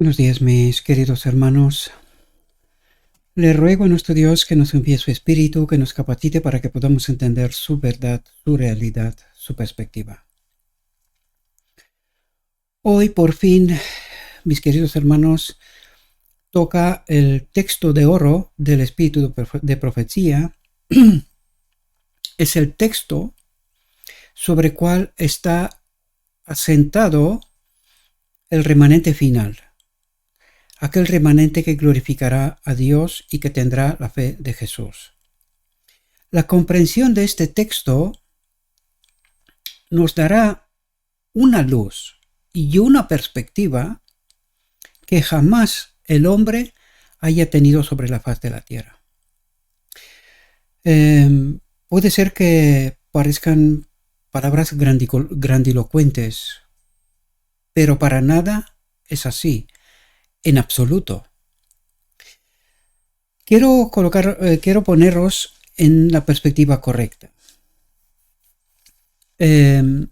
Buenos días, mis queridos hermanos. Le ruego a nuestro Dios que nos envíe su Espíritu, que nos capacite para que podamos entender su verdad, su realidad, su perspectiva. Hoy, por fin, mis queridos hermanos, toca el texto de oro del Espíritu de profecía. Es el texto sobre el cual está asentado el remanente final. Aquel remanente que glorificará a Dios y que tendrá la fe de Jesús. La comprensión de este texto nos dará una luz y una perspectiva que jamás el hombre haya tenido sobre la faz de la tierra. Puede ser que parezcan palabras grandilocuentes, pero para nada es así. En absoluto. Quiero poneros en la perspectiva correcta. Para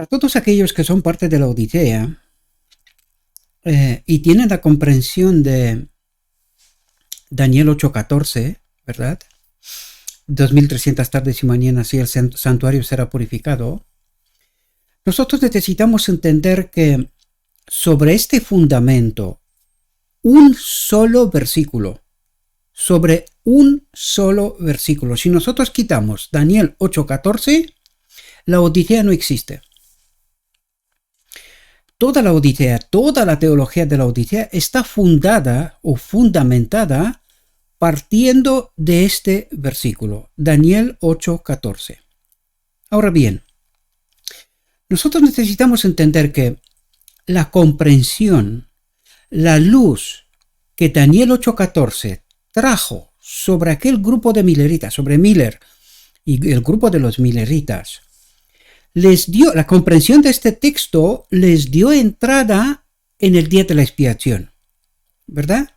todos aquellos que son parte de la Odisea y tienen la comprensión de Daniel 8:14, ¿verdad? 2300 tardes y mañanas y el santuario será purificado. Nosotros necesitamos entender que sobre este fundamento, un solo versículo, si nosotros quitamos Daniel 8:14, la Odisea no existe. Toda la Odisea, toda la teología de la Odisea está fundada o fundamentada partiendo de este versículo, Daniel 8:14. Ahora bien, nosotros necesitamos entender que la comprensión, la luz que Daniel 8:14 trajo sobre aquel grupo de mileritas, sobre Miller y el grupo de los mileritas, les dio, la comprensión de este texto les dio entrada en el día de la expiación, ¿verdad?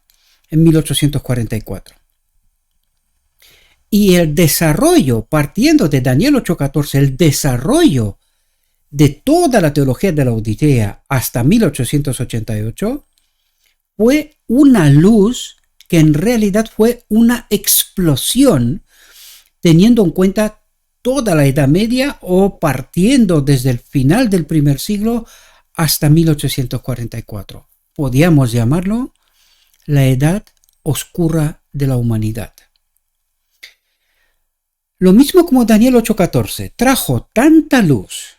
En 1844. Y el desarrollo, partiendo de Daniel 8:14, el desarrollo de toda la teología de la Odisea hasta 1888 fue una luz que en realidad fue una explosión, teniendo en cuenta toda la Edad Media o partiendo desde el final del primer siglo hasta 1844. Podíamos llamarlo la Edad Oscura de la humanidad. Lo mismo como Daniel 8:14 trajo tanta luz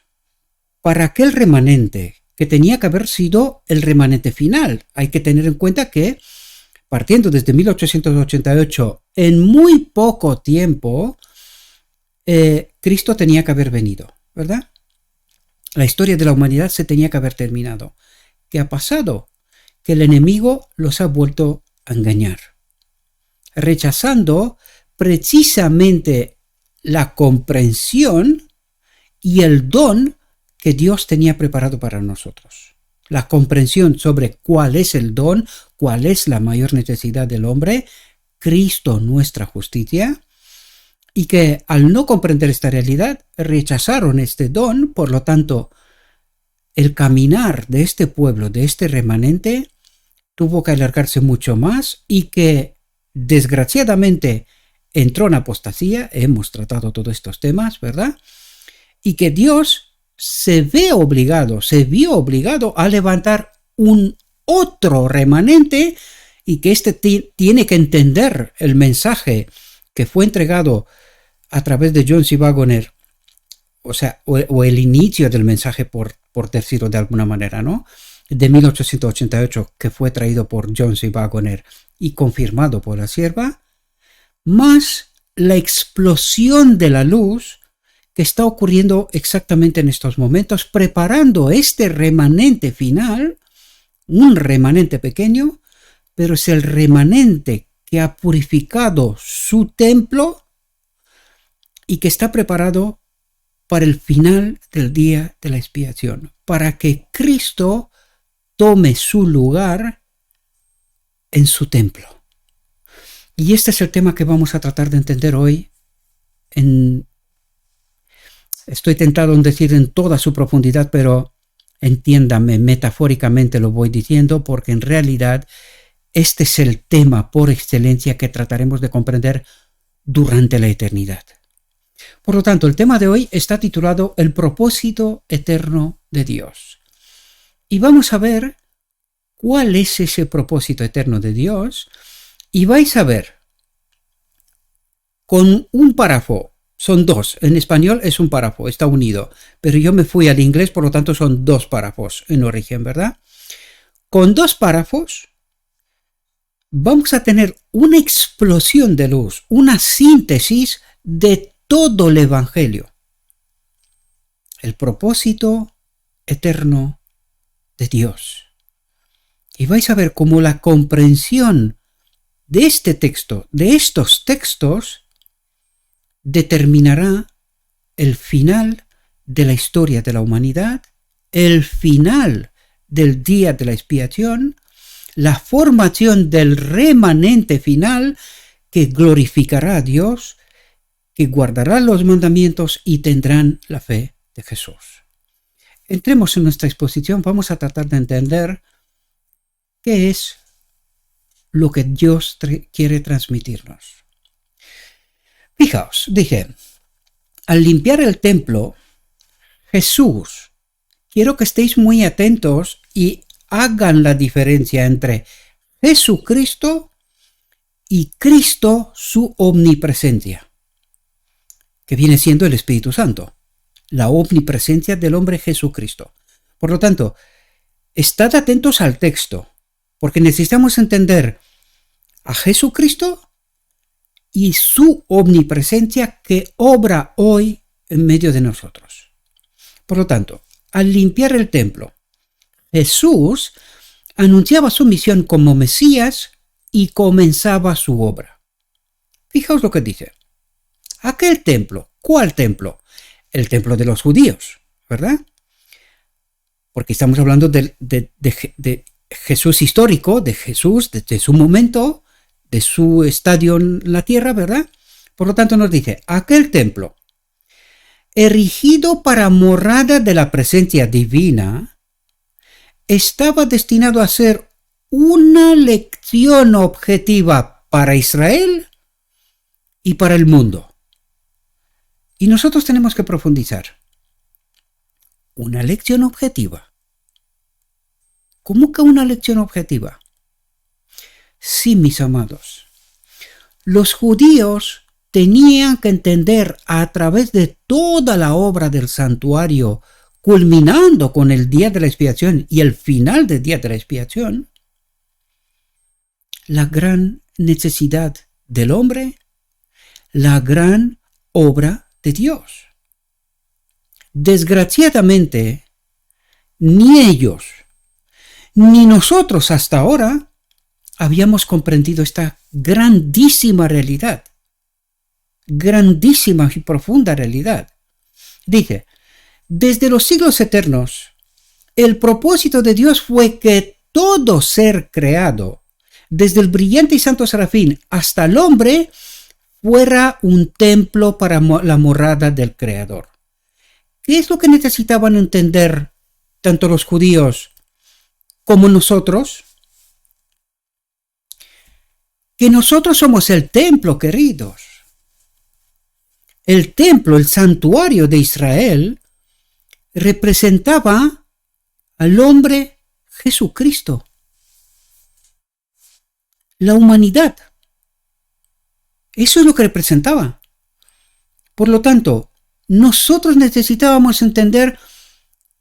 para aquel remanente que tenía que haber sido el remanente final. Hay que tener en cuenta que, partiendo desde 1888, en muy poco tiempo, Cristo tenía que haber venido, ¿verdad? La historia de la humanidad se tenía que haber terminado. ¿Qué ha pasado? Que el enemigo los ha vuelto a engañar, rechazando precisamente la comprensión y el don que Dios tenía preparado para nosotros. La comprensión sobre cuál es el don, cuál es la mayor necesidad del hombre, Cristo nuestra justicia, y que al no comprender esta realidad rechazaron este don. Por lo tanto, el caminar de este pueblo, de este remanente, tuvo que alargarse mucho más y que desgraciadamente entró en apostasía. Hemos tratado todos estos temas, ¿verdad? Y que Dios se vio obligado a levantar un otro remanente, y que este tiene que entender el mensaje que fue entregado a través de John C. Waggoner, o el inicio del mensaje, por decirlo de alguna manera, ¿no? De 1888, que fue traído por John C. Waggoner y confirmado por la sierva, más la explosión de la luz que está ocurriendo exactamente en estos momentos, preparando este remanente final, un remanente pequeño, pero es el remanente que ha purificado su templo y que está preparado para el final del día de la expiación, para que Cristo tome su lugar en su templo. Y este es el tema que vamos a tratar de entender hoy estoy tentado en decir en toda su profundidad, pero Entiéndame, metafóricamente lo voy diciendo porque en realidad este es el tema por excelencia que trataremos de comprender durante la eternidad. Por lo tanto, el tema de hoy está titulado El propósito eterno de Dios. Y vamos a ver cuál es ese propósito eterno de Dios y vais a ver con un párrafo. Son dos. En español es un párrafo, está unido. Pero yo me fui al inglés, por lo tanto son dos párrafos en origen, ¿verdad? Con dos párrafos vamos a tener una explosión de luz, una síntesis de todo el Evangelio. El propósito eterno de Dios. Y vais a ver cómo la comprensión de este texto, de estos textos, determinará el final de la historia de la humanidad, el final del día de la expiación, la formación del remanente final que glorificará a Dios, que guardará los mandamientos y tendrán la fe de Jesús. Entremos en nuestra exposición, vamos a tratar de entender qué es lo que Dios quiere transmitirnos. Fijaos, dije, al limpiar el templo, Jesús, quiero que estéis muy atentos y hagan la diferencia entre Jesucristo y Cristo, su omnipresencia, que viene siendo el Espíritu Santo, la omnipresencia del hombre Jesucristo. Por lo tanto, estad atentos al texto, porque necesitamos entender a Jesucristo y su omnipresencia que obra hoy en medio de nosotros. Por lo tanto, al limpiar el templo, Jesús anunciaba su misión como Mesías y comenzaba su obra. Fijaos lo que dice. Aquel templo, ¿cuál templo? El templo de los judíos, ¿verdad? Porque estamos hablando de Jesús histórico, de Jesús, de su momento, de su estadio en la tierra, ¿verdad? Por lo tanto nos dice, aquel templo, erigido para morada de la presencia divina, estaba destinado a ser una lección objetiva para Israel y para el mundo. Y nosotros tenemos que profundizar. Una lección objetiva. ¿Cómo que una lección objetiva? Sí, mis amados, los judíos tenían que entender a través de toda la obra del santuario, culminando con el día de la expiación y el final del día de la expiación, la gran necesidad del hombre, la gran obra de Dios. Desgraciadamente, ni ellos, ni nosotros hasta ahora habíamos comprendido esta grandísima realidad, grandísima y profunda realidad. Dice, desde los siglos eternos, el propósito de Dios fue que todo ser creado, desde el brillante y santo serafín hasta el hombre, fuera un templo para la morada del Creador. ¿Qué es lo que necesitaban entender tanto los judíos como nosotros? Que nosotros somos el templo, queridos. El templo, el santuario de Israel, representaba al hombre Jesucristo, la humanidad. Eso es lo que representaba. Por lo tanto, nosotros necesitábamos entender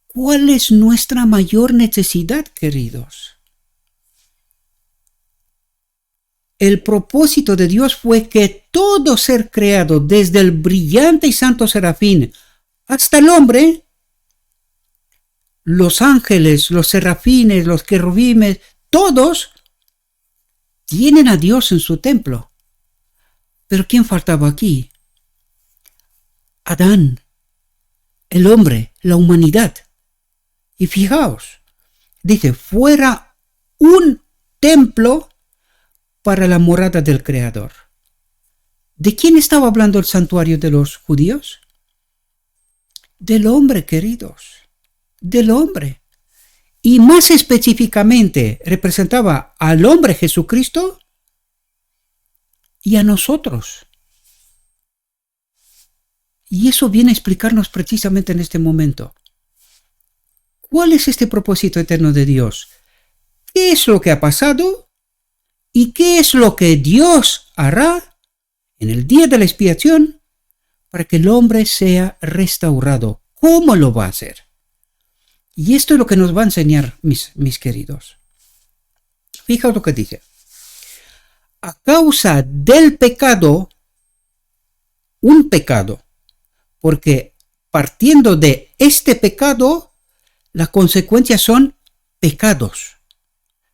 cuál es nuestra mayor necesidad, queridos. El propósito de Dios fue que todo ser creado, desde el brillante y santo serafín hasta el hombre, los ángeles, los serafines, los querubines, todos tienen a Dios en su templo. Pero ¿quién faltaba aquí? Adán, el hombre, la humanidad. Y fijaos, dice, fuera un templo para la morada del Creador. ¿De quién estaba hablando el santuario de los judíos? Del hombre, queridos, del hombre. y más específicamente representaba al hombre Jesucristo y a nosotros. Y eso viene a explicarnos precisamente en este momento. ¿Cuál es este propósito eterno de Dios? ¿Qué es lo que ha pasado? ¿Y qué es lo que Dios hará en el día de la expiación para que el hombre sea restaurado? ¿Cómo lo va a hacer? Y esto es lo que nos va a enseñar, mis queridos. Fijaos lo que dice. A causa del pecado, un pecado, porque partiendo de este pecado, las consecuencias son pecados.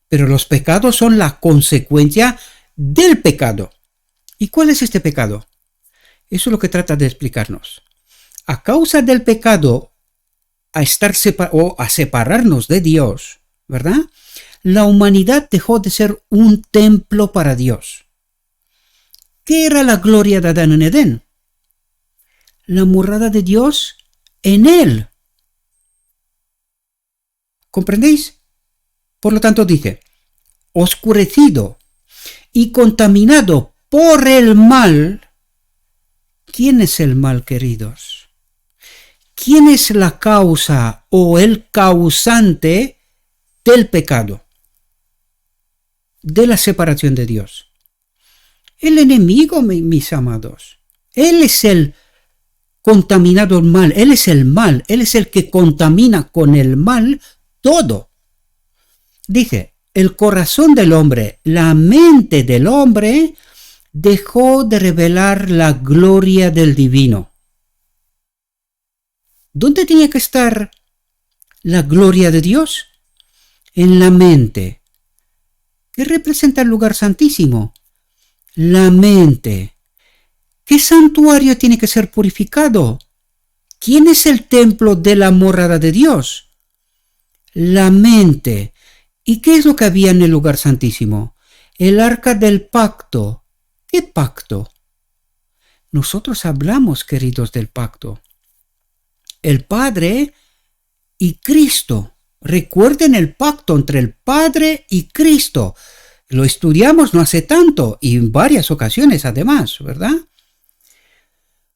Pero los pecados son la consecuencia del pecado. ¿Y cuál es este pecado? Eso es lo que trata de explicarnos. A causa del pecado, a separarnos de Dios, ¿verdad? La humanidad dejó de ser un templo para Dios. ¿Qué era la gloria de Adán en Edén? La morada de Dios en él. ¿Comprendéis? Por lo tanto dice, oscurecido y contaminado por el mal. ¿Quién es el mal, queridos? ¿Quién es la causa o el causante del pecado? De la separación de Dios. El enemigo, mis amados. Él es el contaminado mal. Él es el mal. Él es el que contamina con el mal todo. Dice, el corazón del hombre, la mente del hombre, dejó de revelar la gloria del divino. ¿Dónde tenía que estar la gloria de Dios? En la mente. ¿Qué representa el lugar santísimo? La mente. ¿Qué santuario tiene que ser purificado? ¿Quién es el templo de la morada de Dios? La mente. ¿Y qué es lo que había en el lugar santísimo? El arca del pacto. ¿Qué pacto? Nosotros hablamos, queridos, del pacto. El Padre y Cristo. Recuerden el pacto entre el Padre y Cristo. Lo estudiamos no hace tanto y en varias ocasiones además, ¿verdad?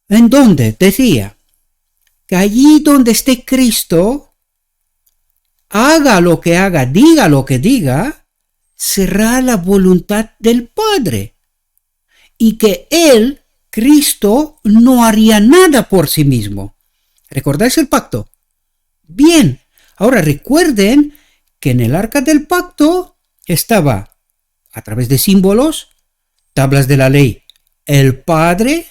En donde decía que allí donde esté Cristo, haga lo que haga, diga lo que diga, será la voluntad del Padre. Y que Él, Cristo, no haría nada por sí mismo. ¿Recordáis el pacto? Bien, ahora recuerden que en el arca del pacto estaba, a través de símbolos, tablas de la ley, el Padre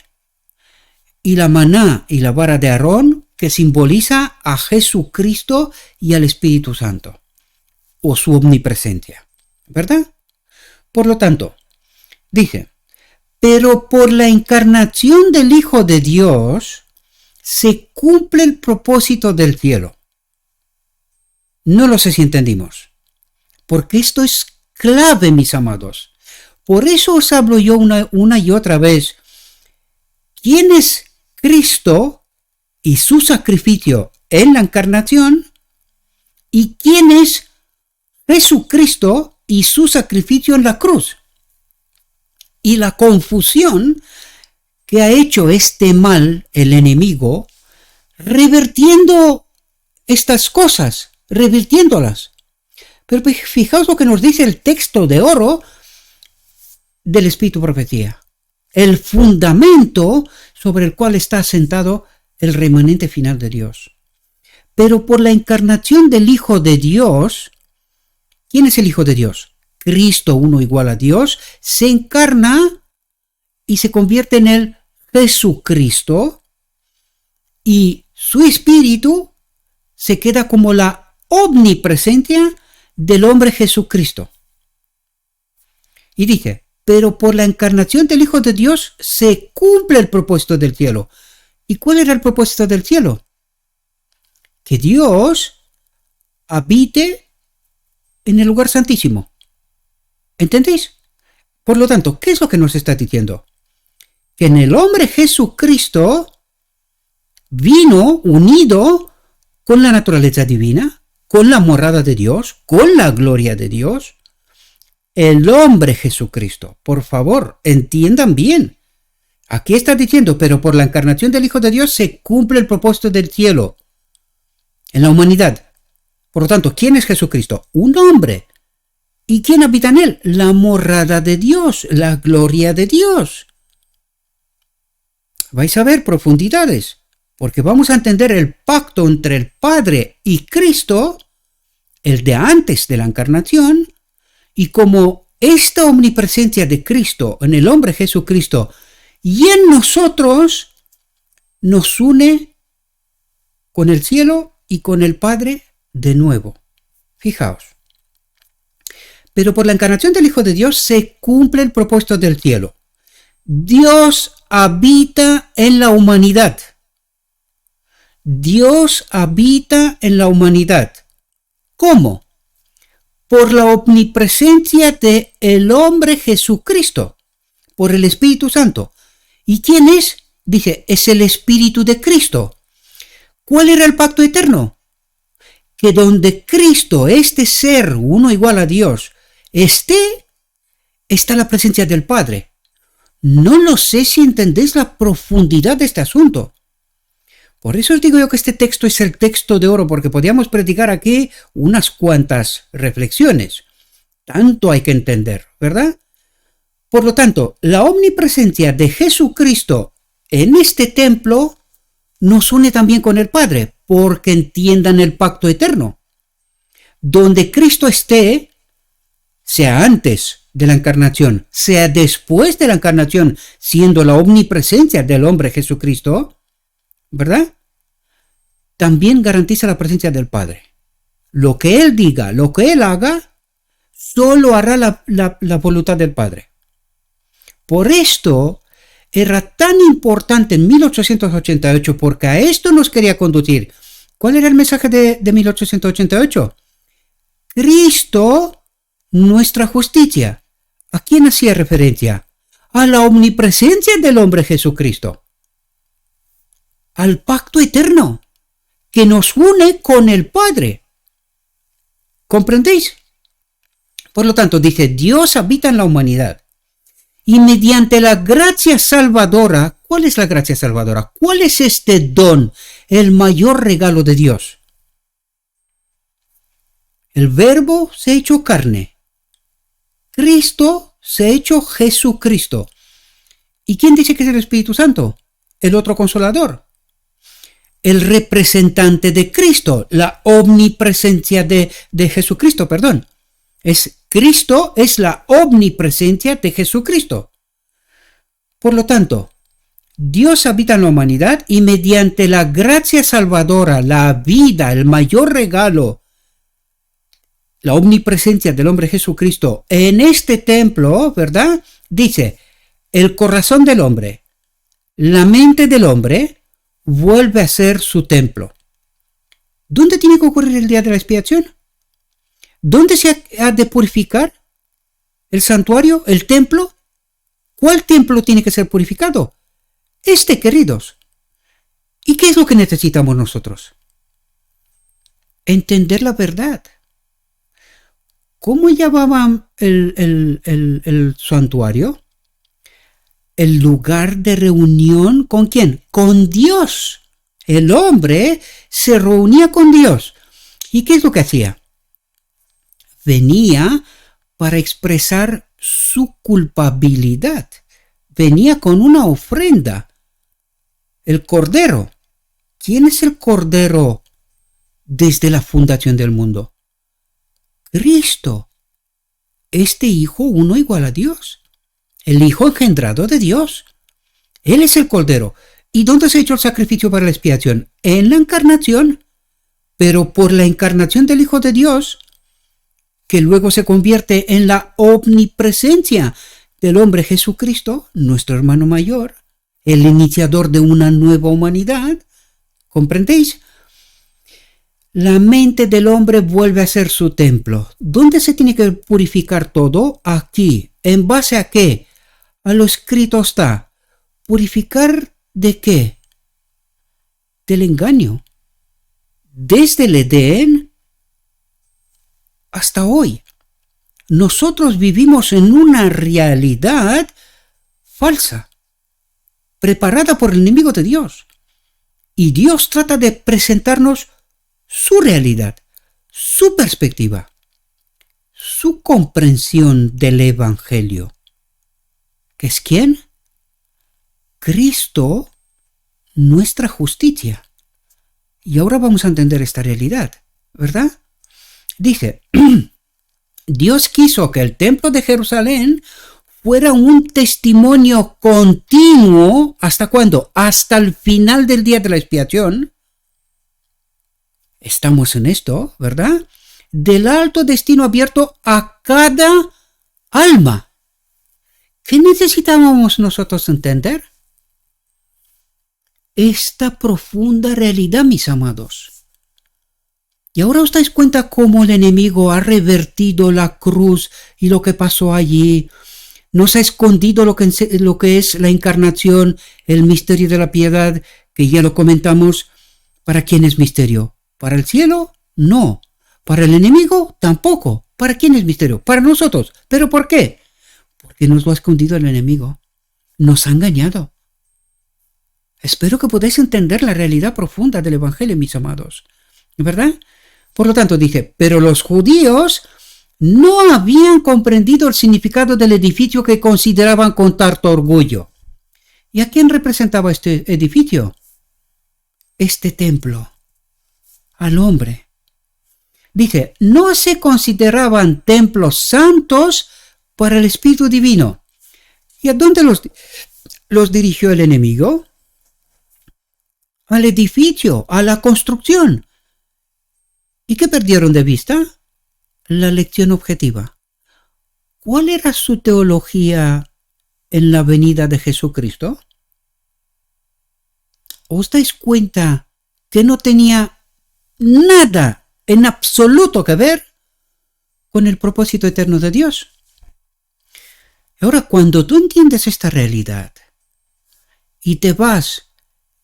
y la maná y la vara de Aarón, que simboliza a Jesucristo y al Espíritu Santo, o su omnipresencia, ¿verdad? Por lo tanto, dice, pero por la encarnación del Hijo de Dios, se cumple el propósito del cielo. No lo sé si entendimos, porque esto es clave, mis amados. Por eso os hablo yo una y otra vez. ¿Quién es Cristo y su sacrificio en la encarnación? ¿Y quién es Jesucristo y su sacrificio en la cruz? Y la confusión que ha hecho este mal, el enemigo, revirtiendo estas cosas, revirtiéndolas. Pero fijaos lo que nos dice el texto de oro del Espíritu Profecía. El fundamento sobre el cual está asentado el remanente final de Dios. Pero por la encarnación del Hijo de Dios, ¿quién es el Hijo de Dios? Cristo, uno igual a Dios, se encarna y se convierte en el Jesucristo, y su espíritu se queda como la omnipresencia del hombre Jesucristo. Y dice, pero por la encarnación del Hijo de Dios se cumple el propósito del cielo. ¿Y cuál era el propósito del cielo? Que Dios habite en el lugar santísimo. ¿Entendéis? Por lo tanto, ¿qué es lo que nos está diciendo? Que en el hombre Jesucristo vino unido con la naturaleza divina, con la morada de Dios, con la gloria de Dios. El hombre Jesucristo. Por favor, entiendan bien. Aquí está diciendo, pero por la encarnación del Hijo de Dios se cumple el propósito del cielo en la humanidad. Por lo tanto, ¿quién es Jesucristo? Un hombre. ¿Y quién habita en él? La morada de Dios, la gloria de Dios. Vais a ver profundidades, porque vamos a entender el pacto entre el Padre y Cristo, el de antes de la encarnación, y como esta omnipresencia de Cristo en el hombre Jesucristo y en nosotros nos une con el cielo y con el Padre de nuevo. Fijaos. Pero por la encarnación del Hijo de Dios se cumple el propósito del cielo. Dios habita en la humanidad. Dios habita en la humanidad. ¿Cómo? Por la omnipresencia de el hombre Jesucristo, por el Espíritu Santo. ¿Y quién es? Dice, es el Espíritu de Cristo. ¿Cuál era el pacto eterno? Que donde Cristo, este ser, uno igual a Dios, está la presencia del Padre. No lo sé si entendéis la profundidad de este asunto. Por eso os digo yo que este texto es el texto de oro, porque podríamos predicar aquí unas cuantas reflexiones. Tanto hay que entender, ¿verdad? Por lo tanto, la omnipresencia de Jesucristo en este templo nos une también con el Padre, porque entiendan el pacto eterno. Donde Cristo esté, sea antes de la encarnación, sea después de la encarnación, siendo la omnipresencia del hombre Jesucristo, ¿verdad? También garantiza la presencia del Padre. Lo que Él diga, lo que Él haga, solo hará la voluntad del Padre. Por esto era tan importante en 1888, porque a esto nos quería conducir. ¿Cuál era el mensaje de 1888? Cristo, nuestra justicia. ¿A quién hacía referencia? A la omnipresencia del hombre Jesucristo. Al pacto eterno que nos une con el Padre. ¿Comprendéis? Por lo tanto, dice, Dios habita en la humanidad. Y mediante la gracia salvadora, ¿cuál es la gracia salvadora? ¿Cuál es este don, el mayor regalo de Dios? El Verbo se ha hecho carne. Cristo se ha hecho Jesucristo. ¿Y quién dice que es el Espíritu Santo? El otro consolador. El representante de Cristo, la omnipresencia de Jesucristo, perdón. Cristo es la omnipresencia de Jesucristo. Por lo tanto, Dios habita en la humanidad y mediante la gracia salvadora, la vida, el mayor regalo, la omnipresencia del hombre Jesucristo en este templo, ¿verdad? Dice, el corazón del hombre, la mente del hombre, vuelve a ser su templo. ¿Dónde tiene que ocurrir el día de la expiación? ¿Dónde se ha de purificar? ¿El santuario? ¿El templo? ¿Cuál templo tiene que ser purificado? Queridos. ¿Y qué es lo que necesitamos nosotros? Entender la verdad. ¿Cómo llamaban el santuario? El lugar de reunión, ¿con quién? Con Dios. El hombre se reunía con Dios. ¿Y qué es lo que hacía? Venía para expresar su culpabilidad. Venía con una ofrenda. El Cordero. ¿Quién es el Cordero desde la fundación del mundo? Cristo. Este Hijo uno igual a Dios. El Hijo engendrado de Dios. Él es el Cordero. ¿Y dónde se ha hecho el sacrificio para la expiación? En la encarnación. Pero por la encarnación del Hijo de Dios, que luego se convierte en la omnipresencia del hombre Jesucristo, nuestro hermano mayor, el iniciador de una nueva humanidad. ¿Comprendéis? La mente del hombre vuelve a ser su templo. ¿Dónde se tiene que purificar todo? Aquí. ¿En base a qué? A lo escrito está. ¿Purificar de qué? Del engaño. Desde el Edén, hasta hoy. Nosotros vivimos en una realidad falsa, preparada por el enemigo de Dios. Y Dios trata de presentarnos su realidad, su perspectiva, su comprensión del Evangelio. ¿Qué es quién? Cristo, nuestra justicia. Y ahora vamos a entender esta realidad, ¿verdad? Dice, Dios quiso que el templo de Jerusalén fuera un testimonio continuo. ¿Hasta cuándo? Hasta el final del día de la expiación. Estamos en esto, ¿verdad? Del alto destino abierto a cada alma. ¿Qué necesitábamos nosotros entender? Esta profunda realidad, mis amados. Y ahora os dais cuenta cómo el enemigo ha revertido la cruz y lo que pasó allí. Nos ha escondido lo que es la encarnación, el misterio de la piedad, que ya lo comentamos. ¿Para quién es misterio? ¿Para el cielo? No. ¿Para el enemigo? Tampoco. ¿Para quién es misterio? Para nosotros. ¿Pero por qué? Porque nos lo ha escondido el enemigo. Nos ha engañado. Espero que podáis entender la realidad profunda del Evangelio, mis amados. ¿Verdad? Por lo tanto, dije, pero los judíos no habían comprendido el significado del edificio que consideraban con tanto orgullo. ¿Y a quién representaba este edificio? Este templo. Al hombre. Dice, no se consideraban templos santos para el Espíritu Divino. ¿Y a dónde los dirigió el enemigo? Al edificio, a la construcción. ¿Y qué perdieron de vista? La lección objetiva. ¿Cuál era su teología en la venida de Jesucristo? ¿Os dais cuenta que no tenía nada en absoluto que ver con el propósito eterno de Dios? Ahora, cuando tú entiendes esta realidad y te vas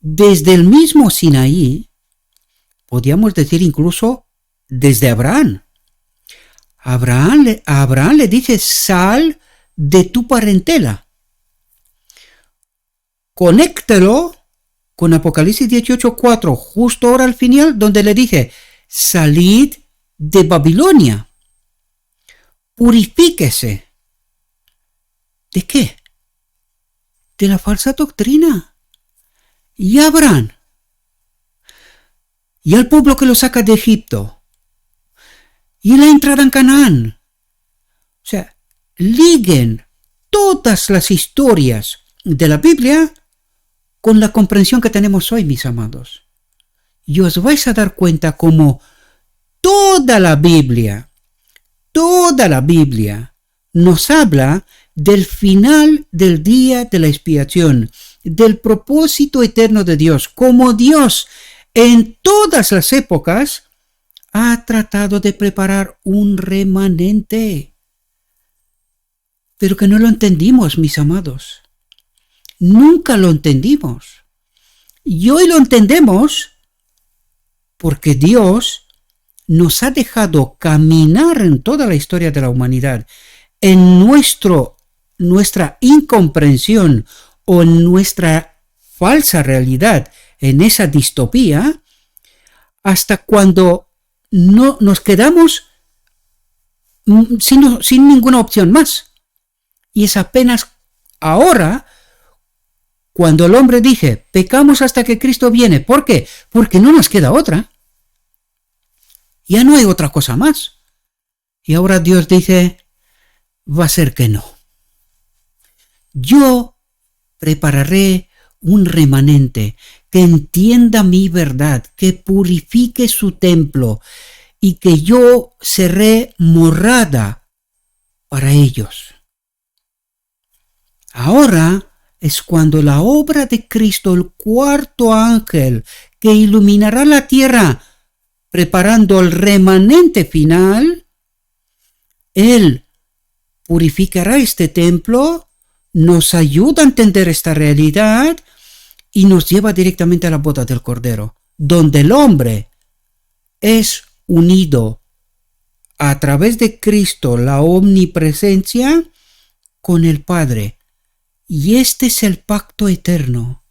desde el mismo Sinaí, podríamos decir incluso desde Abraham. A Abraham le dice, sal de tu parentela. Conéctalo con Apocalipsis 18:4, justo ahora al final, donde le dice, salid de Babilonia. Purifíquese. ¿De qué? De la falsa doctrina. Y Abraham. Y al pueblo que lo saca de Egipto. Y la entrada en Canaán. O sea, liguen todas las historias de la Biblia con la comprensión que tenemos hoy, mis amados. Y os vais a dar cuenta cómo toda la Biblia nos habla del final del día de la expiación, del propósito eterno de Dios, como Dios en todas las épocas ha tratado de preparar un remanente. Pero que no lo entendimos, mis amados. Nunca lo entendimos. Y hoy lo entendemos porque Dios nos ha dejado caminar en toda la historia de la humanidad, en nuestra incomprensión o en nuestra falsa realidad, en esa distopía, hasta cuando no nos quedamos sin ninguna opción más. Y es apenas ahora cuando el hombre dice, pecamos hasta que Cristo viene. ¿Por qué? Porque no nos queda otra. Ya no hay otra cosa más. Y ahora Dios dice, va a ser que no. Yo prepararé un remanente que entienda mi verdad, que purifique su templo y que yo seré morada para ellos. Ahora es cuando la obra de Cristo, el cuarto ángel que iluminará la tierra, preparando el remanente final, Él purificará este templo, nos ayuda a entender esta realidad y nos lleva directamente a la boda del Cordero, donde el hombre es unido a través de Cristo la omnipresencia con el Padre. Y este es el pacto eterno.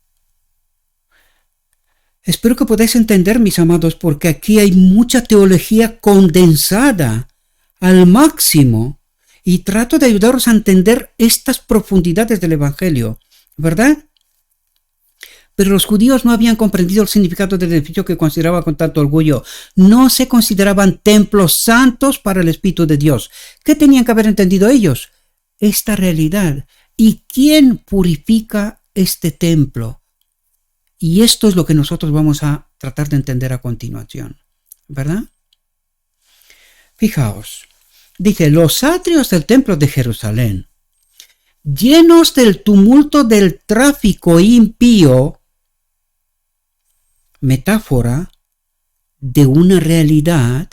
Espero que podáis entender, mis amados, porque aquí hay mucha teología condensada al máximo y trato de ayudaros a entender estas profundidades del Evangelio, ¿verdad? Pero los judíos no habían comprendido el significado del edificio que consideraban con tanto orgullo. No se consideraban templos santos para el Espíritu de Dios. ¿Qué tenían que haber entendido ellos? Esta realidad. ¿Y quién purifica este templo? Y esto es lo que nosotros vamos a tratar de entender a continuación, ¿verdad? Fijaos, dice, los atrios del templo de Jerusalén, llenos del tumulto del tráfico impío, metáfora de una realidad,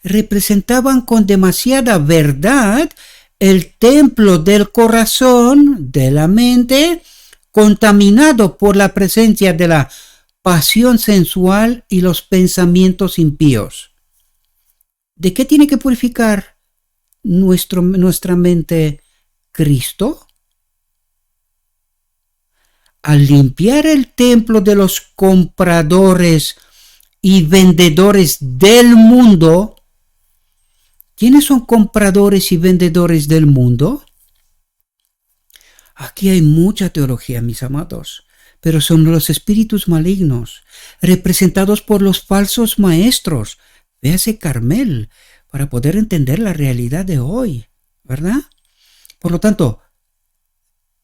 representaban con demasiada verdad el templo del corazón, de la mente, contaminado por la presencia de la pasión sensual y los pensamientos impíos. ¿De qué tiene que purificar nuestra mente Cristo? Al limpiar el templo de los compradores y vendedores del mundo. ¿Quiénes son compradores y vendedores del mundo? Aquí hay mucha teología, mis amados, pero son los espíritus malignos, representados por los falsos maestros. Véase Carmel, para poder entender la realidad de hoy, ¿verdad? Por lo tanto,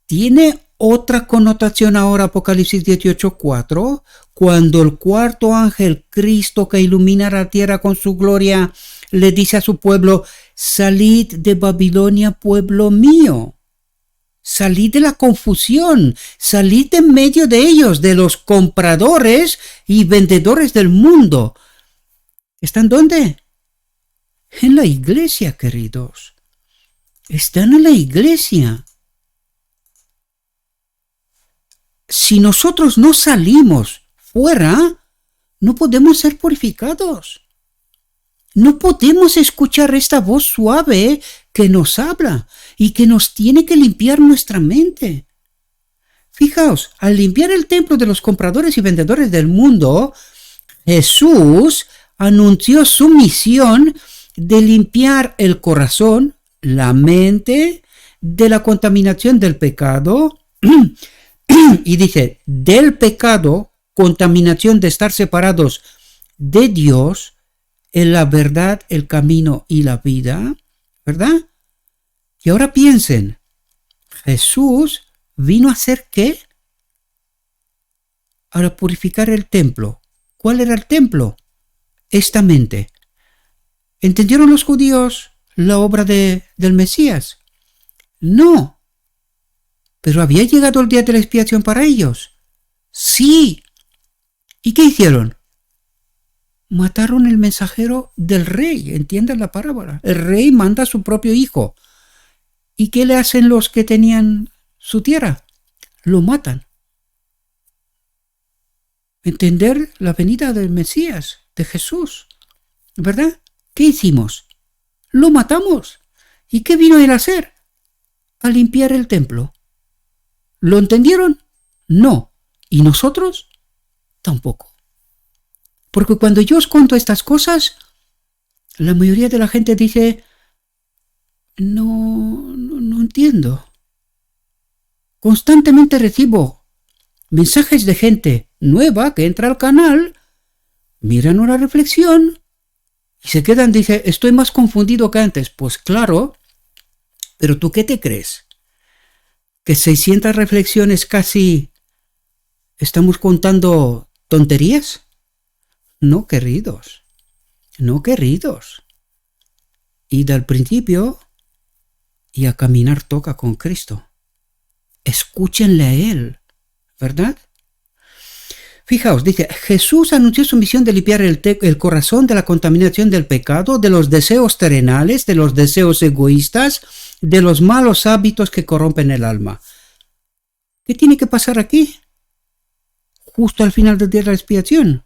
tiene otra connotación ahora Apocalipsis 18:4, cuando el cuarto ángel, Cristo, que ilumina la tierra con su gloria, le dice a su pueblo, salid de Babilonia, pueblo mío. Salid de la confusión, salid de en medio de ellos, de los compradores y vendedores del mundo. ¿Están dónde? En la iglesia, queridos. Están en la iglesia. Si nosotros no salimos fuera, no podemos ser purificados. No podemos escuchar esta voz suave que nos habla y que nos tiene que limpiar nuestra mente. Fijaos, al limpiar el templo de los compradores y vendedores del mundo, Jesús anunció su misión de limpiar el corazón, la mente, de la contaminación del pecado. Y dice, del pecado, contaminación de estar separados de Dios, en la verdad, el camino y la vida, ¿verdad? Y ahora piensen, Jesús vino a hacer ¿qué? Para purificar el templo. ¿Cuál era el templo? Esta mente. ¿Entendieron los judíos la obra del Mesías? No. ¿Pero había llegado el día de la expiación para ellos? Sí. ¿Y qué hicieron? Mataron el mensajero del rey. ¿Entienden la parábola? El rey manda a su propio hijo. ¿Y qué le hacen los que tenían su tierra? Lo matan. Entender la venida del Mesías, de Jesús, ¿verdad? ¿Qué hicimos? Lo matamos. ¿Y qué vino él a hacer? A limpiar el templo. ¿Lo entendieron? No. ¿Y nosotros? Tampoco. Porque cuando yo os cuento estas cosas, la mayoría de la gente dice, no entiendo. Constantemente recibo mensajes de gente nueva que entra al canal, miran una reflexión y se quedan, dice, estoy más confundido que antes. Pues claro, pero ¿tú qué te crees? ¿Que 600 reflexiones casi estamos contando tonterías? No, queridos. No, queridos. Id al principio y a caminar toca con Cristo. Escúchenle a Él, ¿verdad? Fijaos, dice, Jesús anunció su misión de limpiar el corazón de la contaminación del pecado, de los deseos terrenales, de los deseos egoístas, de los malos hábitos que corrompen el alma. ¿Qué tiene que pasar aquí? Justo al final del día de la expiación.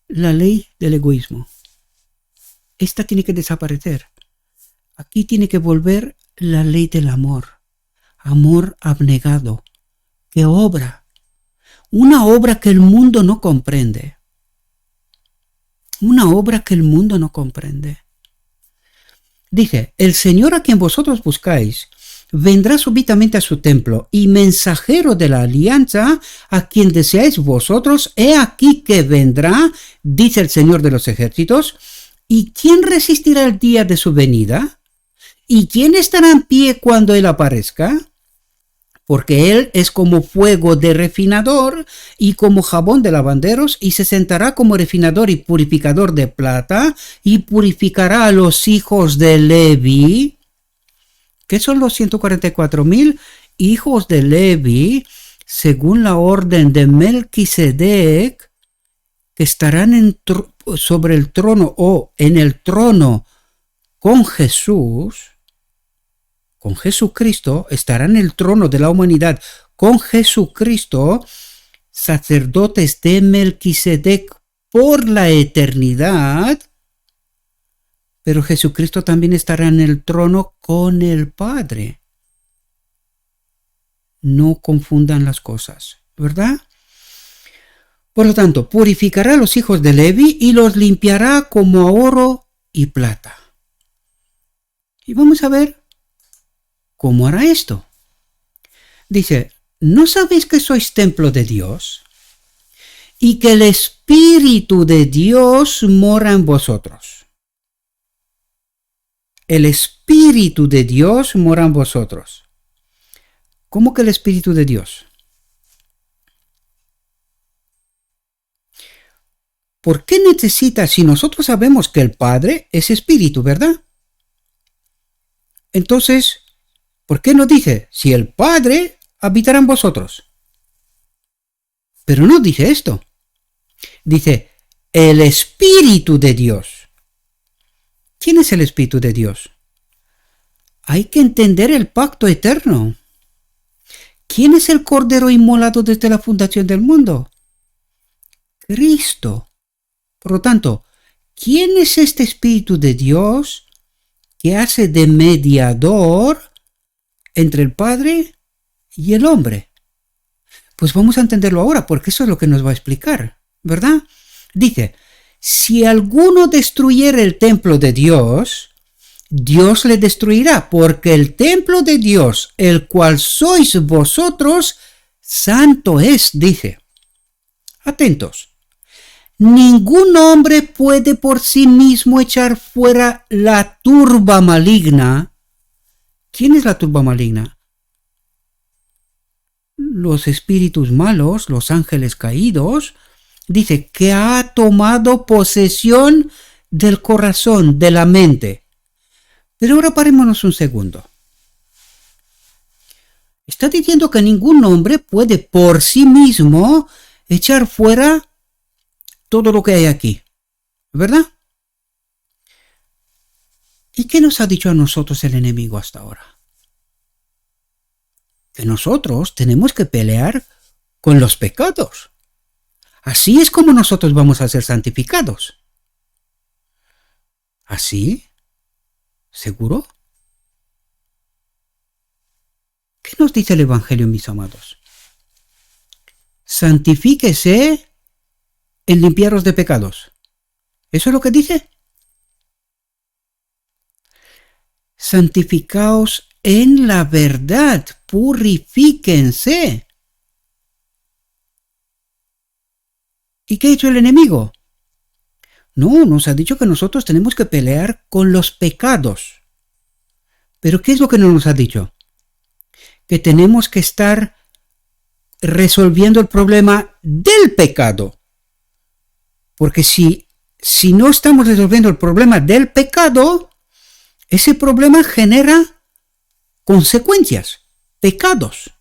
La ley del egoísmo. esta tiene que desaparecer. Aquí tiene que volver la ley del amor. Amor abnegado, que obra. Una obra que el mundo no comprende. Una obra que el mundo no comprende. Dice, el Señor a quien vosotros buscáis, vendrá súbitamente a su templo, y mensajero de la alianza a quien deseáis vosotros, he aquí que vendrá, dice el Señor de los ejércitos. ¿Y quién resistirá el día de su venida? ¿Y quién estará en pie cuando Él aparezca? Porque Él es como fuego de refinador y como jabón de lavanderos, y se sentará como refinador y purificador de plata, y purificará a los hijos de Levi. ¿Qué son los 144,000 hijos de Levi, según la orden de Melquisedec, que estarán sobre el trono o en el trono con Jesús? Con Jesucristo, estará en el trono de la humanidad con Jesucristo, sacerdotes de Melquisedec por la eternidad, pero Jesucristo también estará en el trono con el Padre. No confundan las cosas, ¿verdad? Por lo tanto, purificará a los hijos de Levi y los limpiará como a oro y plata. Y vamos a ver ¿cómo hará esto? Dice, ¿no sabéis que sois templo de Dios y que el Espíritu de Dios mora en vosotros? El Espíritu de Dios mora en vosotros. ¿Cómo que el Espíritu de Dios? ¿Por qué necesita, si nosotros sabemos que el Padre es Espíritu, verdad? Entonces, ¿por qué no dice, si el Padre habitará en vosotros? Pero no dice esto. Dice, el Espíritu de Dios. ¿Quién es el Espíritu de Dios? Hay que entender el pacto eterno. ¿Quién es el Cordero inmolado desde la fundación del mundo? Cristo. Por lo tanto, ¿quién es este Espíritu de Dios que hace de mediador entre el Padre y el hombre? Pues vamos a entenderlo ahora, porque eso es lo que nos va a explicar, ¿verdad? Dice, si alguno destruyere el templo de Dios, Dios le destruirá, porque el templo de Dios, el cual sois vosotros, santo es, dice. Atentos. Ningún hombre puede por sí mismo echar fuera la turba maligna. ¿Quién es la turba maligna? Los espíritus malos, los ángeles caídos, dice que ha tomado posesión del corazón, de la mente. Pero ahora parémonos un segundo. Está diciendo que ningún hombre puede por sí mismo echar fuera todo lo que hay aquí, ¿verdad? ¿Y qué nos ha dicho a nosotros el enemigo hasta ahora? Que nosotros tenemos que pelear con los pecados. Así es como nosotros vamos a ser santificados. ¿Así? ¿Seguro? ¿Qué nos dice el Evangelio, mis amados? Santifíquese en limpiaros de pecados. ¿Eso es lo que dice? Santificaos en la verdad, purifíquense. ¿Y qué ha hecho el enemigo? No, nos ha dicho que nosotros tenemos que pelear con los pecados. ¿Pero qué es lo que no nos ha dicho? Que tenemos que estar resolviendo el problema del pecado. Porque si no estamos resolviendo el problema del pecado, ese problema genera consecuencias, pecados.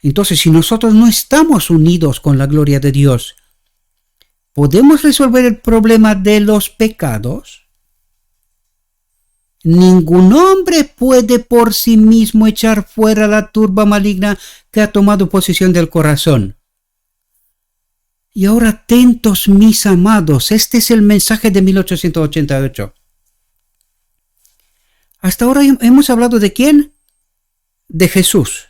Entonces, si nosotros no estamos unidos con la gloria de Dios, ¿podemos resolver el problema de los pecados? Ningún hombre puede por sí mismo echar fuera la turba maligna que ha tomado posesión del corazón. Y ahora atentos, mis amados, este es el mensaje de 1888. Hasta ahora hemos hablado de quién? De Jesús,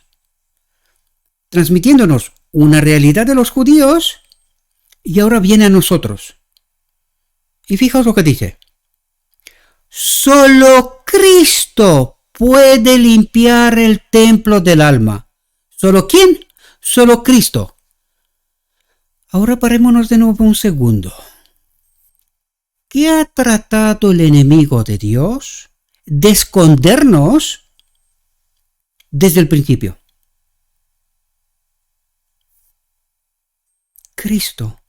transmitiéndonos una realidad de los judíos, y ahora viene a nosotros. Y fijaos lo que dice. Solo Cristo puede limpiar el templo del alma. ¿Solo quién? Solo Cristo. Ahora parémonos de nuevo un segundo. ¿Qué ha tratado el enemigo de Dios? De escondernos desde el principio. Cristo.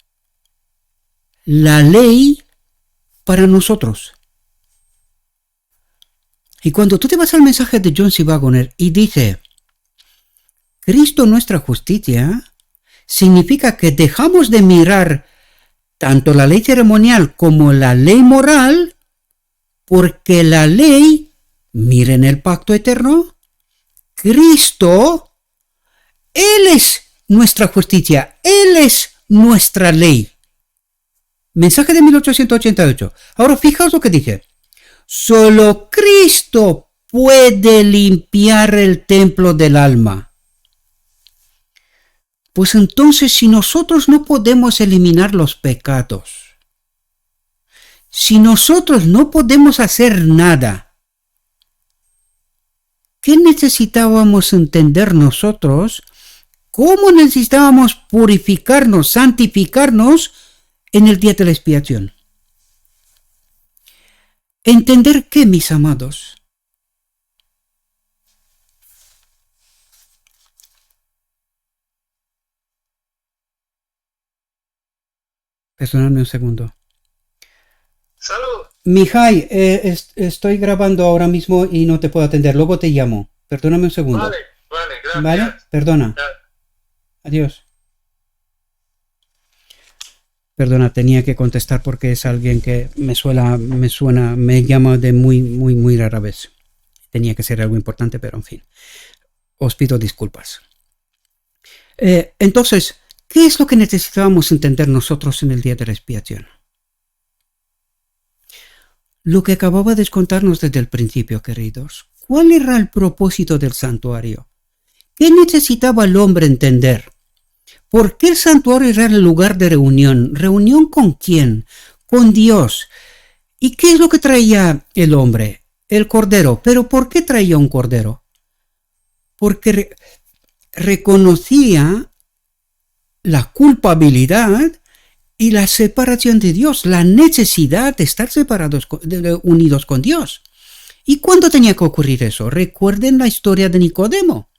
La ley para nosotros. Y cuando tú te vas al mensaje de John C. Waggoner y dice, Cristo nuestra justicia, significa que dejamos de mirar tanto la ley ceremonial como la ley moral, porque la ley, miren el pacto eterno, Cristo, Él es nuestra justicia, Él es nuestra ley. Mensaje de 1888. Ahora fijaos lo que dice. Solo Cristo puede limpiar el templo del alma. Pues entonces, si nosotros no podemos eliminar los pecados, si nosotros no podemos hacer nada, ¿qué necesitábamos entender nosotros? ¿Cómo necesitábamos purificarnos, santificarnos en el día de la expiación? ¿Entender qué, mis amados? Perdóname un segundo. Salud. Mijay, estoy grabando ahora mismo y no te puedo atender. Luego te llamo. Perdóname un segundo. Vale, gracias. ¿Vale? Perdona. Adiós. Perdona, tenía que contestar porque es alguien que me llama de muy rara vez. Tenía que ser algo importante, pero en fin. Os pido disculpas. Entonces, ¿qué es lo que necesitábamos entender nosotros en el día de la expiación? Lo que acababa de contarnos desde el principio, queridos. ¿Cuál era el propósito del santuario? ¿Qué necesitaba el hombre entender? ¿Por qué el santuario era el lugar de reunión? ¿Reunión con quién? Con Dios. ¿Y qué es lo que traía el hombre? El cordero. ¿Pero por qué traía un cordero? Porque reconocía la culpabilidad y la separación de Dios, la necesidad de estar separados, unidos con Dios. ¿Y cuándo tenía que ocurrir eso? Recuerden la historia de Nicodemo.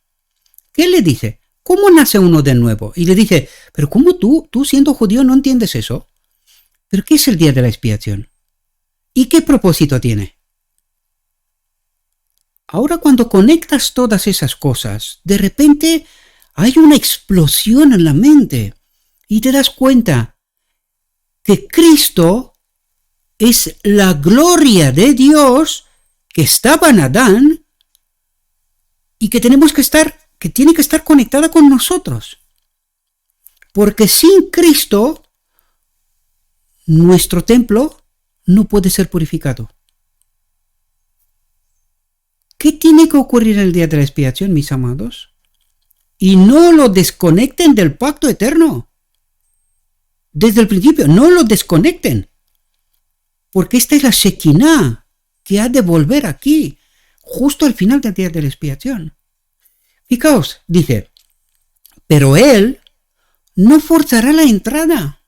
¿Qué le dice? ¿Cómo nace uno de nuevo? Y le dice, pero ¿cómo tú siendo judío no entiendes eso? ¿Pero qué es el día de la expiación? ¿Y qué propósito tiene? Ahora cuando conectas todas esas cosas, de repente hay una explosión en la mente y te das cuenta que Cristo es la gloria de Dios que estaba en Adán y que tiene que estar conectada con nosotros. Porque sin Cristo, nuestro templo no puede ser purificado. ¿Qué tiene que ocurrir el día de la expiación, mis amados? Y no lo desconecten del pacto eterno. Desde el principio, no lo desconecten. Porque esta es la Shekinah que ha de volver aquí, justo al final del día de la expiación. Fijaos, dice, pero él no forzará la entrada.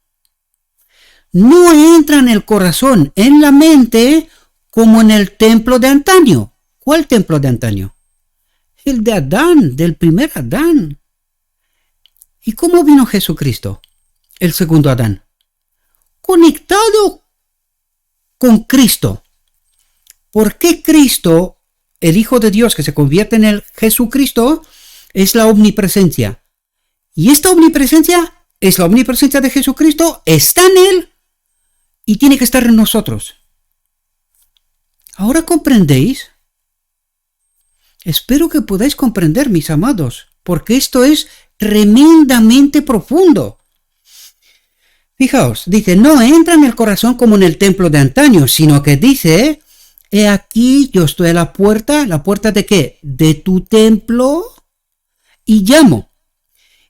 No entra en el corazón, en la mente, como en el templo de antaño. ¿Cuál templo de antaño? El de Adán, del primer Adán. ¿Y cómo vino Jesucristo, el segundo Adán? Conectado con Cristo. ¿Por qué Cristo, el Hijo de Dios que se convierte en el Jesucristo, es la omnipresencia? Y esta omnipresencia es la omnipresencia de Jesucristo, está en Él y tiene que estar en nosotros. ¿Ahora comprendéis? Espero que podáis comprender, mis amados, porque esto es tremendamente profundo. Fijaos, dice, no entra en el corazón como en el templo de antaño, sino que dice, he aquí yo estoy a ¿la puerta de qué? De tu templo, y llamo.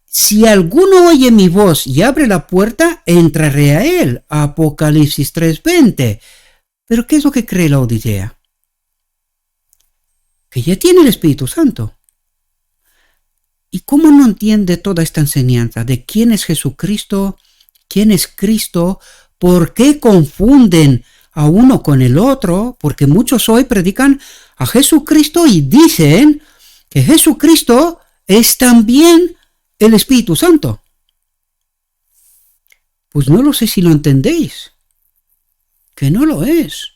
Si alguno oye mi voz y abre la puerta, entraré a él. Apocalipsis 3:20. Pero ¿qué es lo que cree la Odisea? Que ya tiene el Espíritu Santo. ¿Y cómo no entiende toda esta enseñanza de quién es Jesucristo, quién es Cristo, por qué confunden a uno con el otro? Porque muchos hoy predican a Jesucristo y dicen que Jesucristo es también el Espíritu Santo. Pues no lo sé si lo entendéis, que no lo es,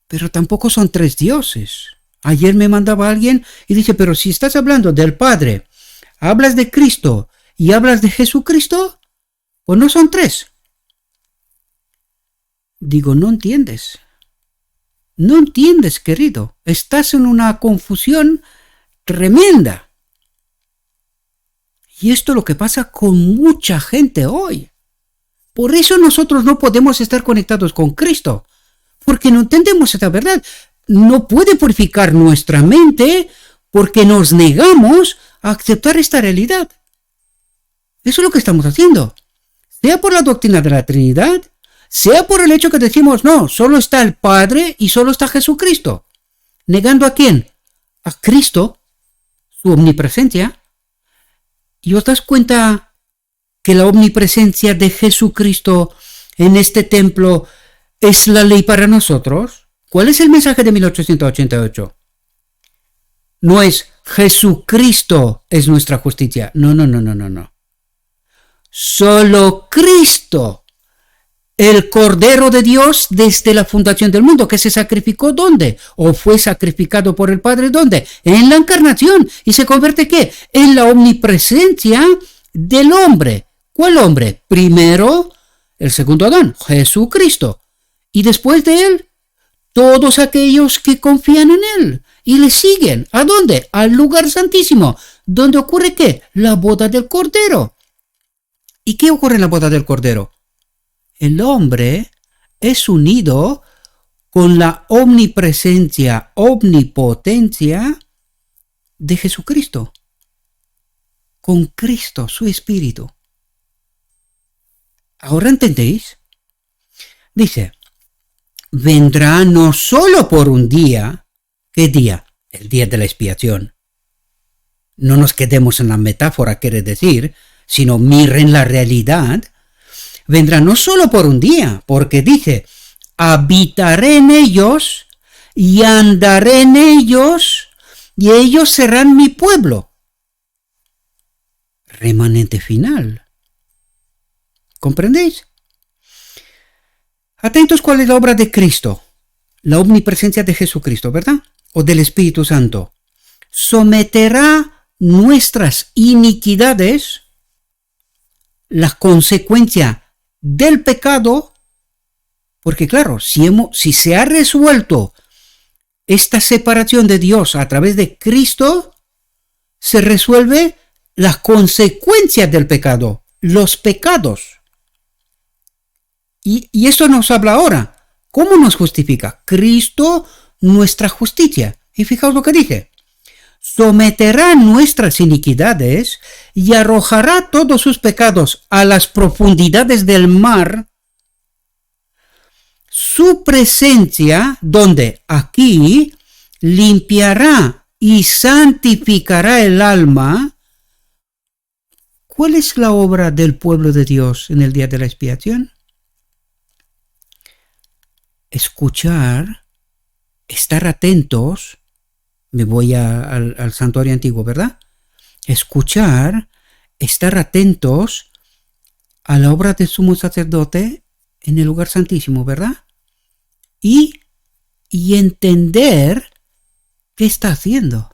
pero tampoco son tres dioses. Ayer me mandaba alguien y dice, pero si estás hablando del Padre, hablas de Cristo y hablas de Jesucristo, pues no son tres. Digo, no entiendes. No entiendes, querido. Estás en una confusión tremenda. Y esto es lo que pasa con mucha gente hoy. Por eso nosotros no podemos estar conectados con Cristo, porque no entendemos esta verdad. No puede purificar nuestra mente porque nos negamos a aceptar esta realidad. Eso es lo que estamos haciendo. Sea por la doctrina de la Trinidad, sea por el hecho que decimos, no, solo está el Padre y solo está Jesucristo. ¿Negando a quién? A Cristo, su omnipresencia. ¿Y os das cuenta que la omnipresencia de Jesucristo en este templo es la ley para nosotros? ¿Cuál es el mensaje de 1888? No es Jesucristo es nuestra justicia. No. Solo Cristo, el Cordero de Dios desde la fundación del mundo, que se sacrificó ¿dónde? ¿O fue sacrificado por el Padre dónde? En la encarnación. ¿Y se convierte qué? En la omnipresencia del hombre. ¿Cuál hombre? Primero, el segundo Adán, Jesucristo. Y después de él, todos aquellos que confían en él y le siguen. ¿A dónde? Al lugar santísimo. ¿Dónde ocurre qué? La boda del Cordero. ¿Y qué ocurre en la boda del Cordero? El hombre es unido con la omnipresencia, omnipotencia de Jesucristo. Con Cristo, su Espíritu. ¿Ahora entendéis? Dice, vendrá no solo por un día. ¿Qué día? El día de la expiación. No nos quedemos en la metáfora, quiere decir, sino miren la realidad. Vendrá no solo por un día, porque dice, habitaré en ellos y andaré en ellos y ellos serán mi pueblo. Remanente final. ¿Comprendéis? Atentos, ¿cuál es la obra de Cristo? La omnipresencia de Jesucristo, ¿verdad? O del Espíritu Santo. Someterá nuestras iniquidades, la consecuencia del pecado, porque claro, si se ha resuelto esta separación de Dios a través de Cristo, se resuelve las consecuencias del pecado, los pecados. Y esto nos habla ahora. ¿Cómo nos justifica? Cristo, nuestra justicia. Y fijaos lo que dije. Someterá nuestras iniquidades y arrojará todos sus pecados a las profundidades del mar. Su presencia, donde aquí limpiará y santificará el alma. ¿Cuál es la obra del pueblo de Dios en el día de la expiación? Escuchar, estar atentos. Me voy al santuario antiguo, ¿verdad? Escuchar, estar atentos a la obra del sumo sacerdote en el lugar santísimo, ¿verdad? Y entender qué está haciendo.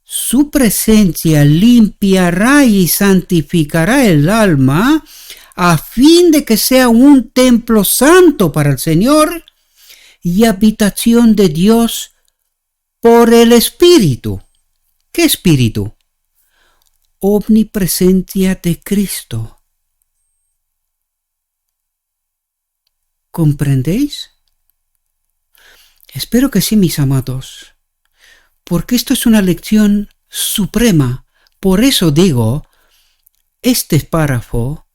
Su presencia limpiará y santificará el alma a fin de que sea un templo santo para el Señor y habitación de Dios por el Espíritu. ¿Qué Espíritu? Omnipresencia de Cristo. ¿Comprendéis? Espero que sí, mis amados, porque esto es una lección suprema. Por eso digo, este párrafo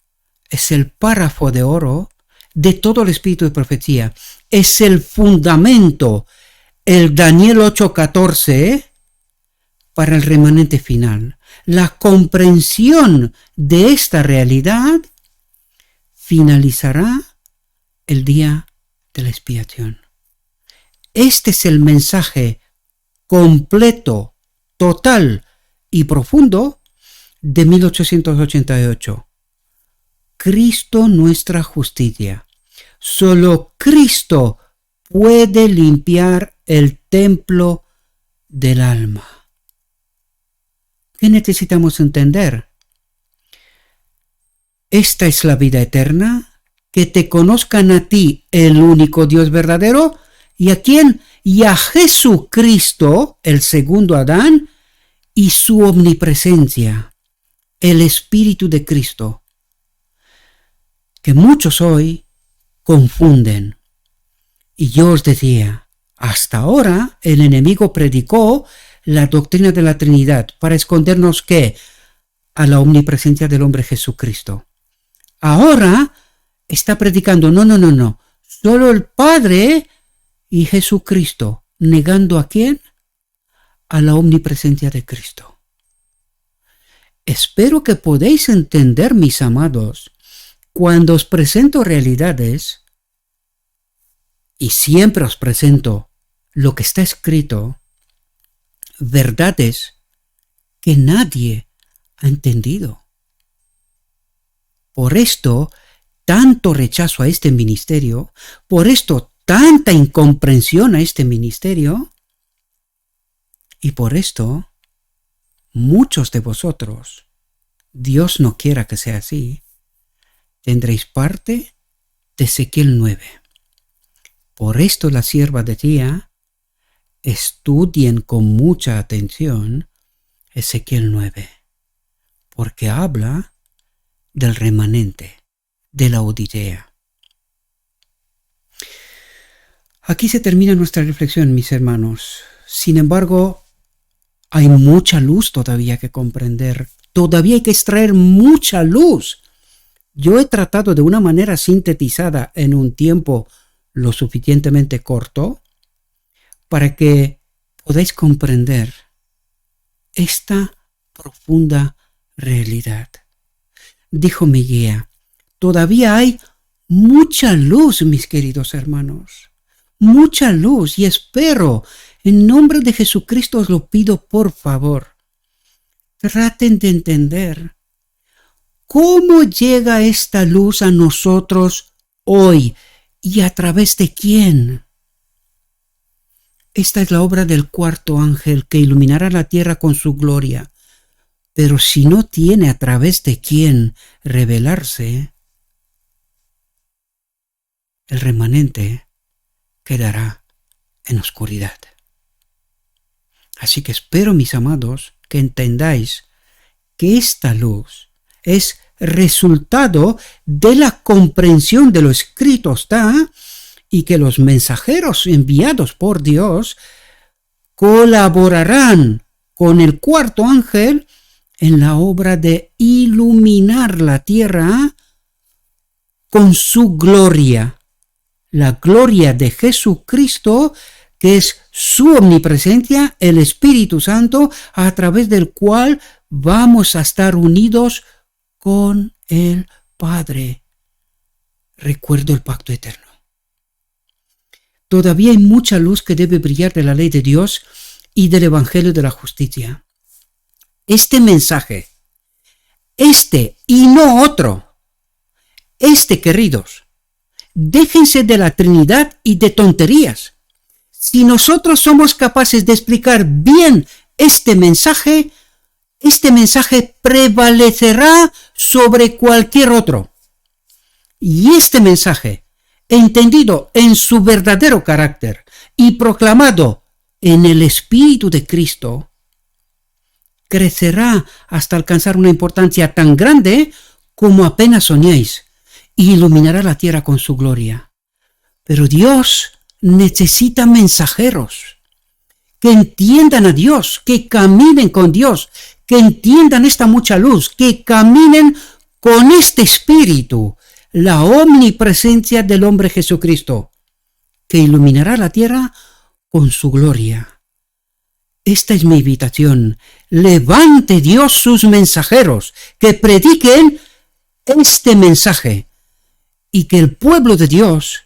es el párrafo de oro de todo el espíritu de profecía. Es el fundamento, el Daniel 8:14, para el remanente final. La comprensión de esta realidad finalizará el día de la expiación. Este es el mensaje completo, total y profundo de 1888. Cristo nuestra justicia. Solo Cristo puede limpiar el templo del alma. ¿Qué necesitamos entender? Esta es la vida eterna, que te conozcan a ti, el único Dios verdadero, ¿y a quién? Y a Jesucristo, el segundo Adán, y su omnipresencia, el Espíritu de Cristo, que muchos hoy confunden. Y yo os decía, hasta ahora el enemigo predicó la doctrina de la Trinidad para escondernos ¿qué? A la omnipresencia del hombre Jesucristo. Ahora está predicando, no, solo el Padre y Jesucristo, negando ¿a quién? A la omnipresencia de Cristo. Espero que podéis entender, mis amados, cuando os presento realidades, y siempre os presento lo que está escrito, verdades que nadie ha entendido. Por esto, tanto rechazo a este ministerio, por esto, tanta incomprensión a este ministerio, y por esto, muchos de vosotros, Dios no quiera que sea así, tendréis parte de Ezequiel 9. Por esto la sierva decía, estudien con mucha atención Ezequiel 9, porque habla del remanente, de la Odisea. Aquí se termina nuestra reflexión, mis hermanos. Sin embargo, hay mucha luz todavía que comprender. Todavía hay que extraer mucha luz. Yo he tratado de una manera sintetizada en un tiempo lo suficientemente corto para que podáis comprender esta profunda realidad. Dijo mi guía, todavía hay mucha luz, mis queridos hermanos, mucha luz, y espero, en nombre de Jesucristo os lo pido por favor, traten de entender cómo llega esta luz a nosotros hoy y a través de quién. Esta es la obra del cuarto ángel que iluminará la tierra con su gloria. Pero si no tiene a través de quién revelarse, el remanente quedará en oscuridad. Así que espero, mis amados, que entendáis que esta luz es resultado de la comprensión de lo escrito está, y que los mensajeros enviados por Dios colaborarán con el cuarto ángel en la obra de iluminar la tierra con su gloria, la gloria de Jesucristo, que es su omnipresencia, el Espíritu Santo, a través del cual vamos a estar unidos con el Padre. Recuerdo el pacto eterno. Todavía hay mucha luz que debe brillar de la ley de Dios y del Evangelio de la justicia. Este mensaje, este y no otro, queridos, déjense de la Trinidad y de tonterías. Si nosotros somos capaces de explicar bien este mensaje prevalecerá sobre cualquier otro. Y este mensaje, entendido en su verdadero carácter y proclamado en el Espíritu de Cristo, crecerá hasta alcanzar una importancia tan grande como apenas soñáis, y iluminará la tierra con su gloria. Pero Dios necesita mensajeros que entiendan a Dios, que caminen con Dios, que entiendan esta mucha luz, que caminen con este espíritu, la omnipresencia del hombre Jesucristo, que iluminará la tierra con su gloria. Esta es mi invitación. Levante Dios sus mensajeros, que prediquen este mensaje y que el pueblo de Dios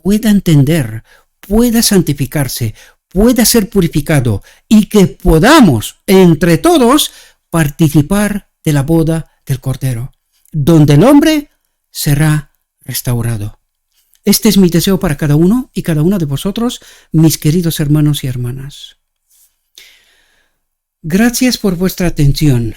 pueda entender, pueda santificarse, pueda ser purificado y que podamos entre todos participar de la boda del Cordero, donde el hombre será restaurado. Este es mi deseo para cada uno y cada una de vosotros, mis queridos hermanos y hermanas. Gracias por vuestra atención.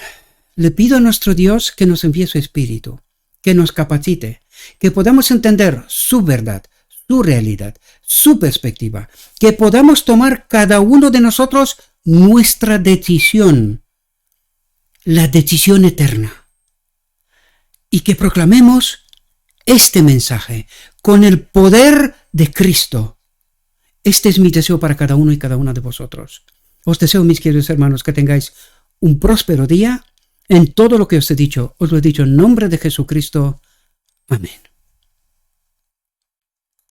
Le pido a nuestro Dios que nos envíe su Espíritu, que nos capacite, que podamos entender su verdad, su realidad, su perspectiva, que podamos tomar cada uno de nosotros nuestra decisión, la decisión eterna, y que proclamemos este mensaje con el poder de Cristo. Este es mi deseo para cada uno y cada una de vosotros. Os deseo, mis queridos hermanos, que tengáis un próspero día. En todo lo que os he dicho, os lo he dicho en nombre de Jesucristo. Amén.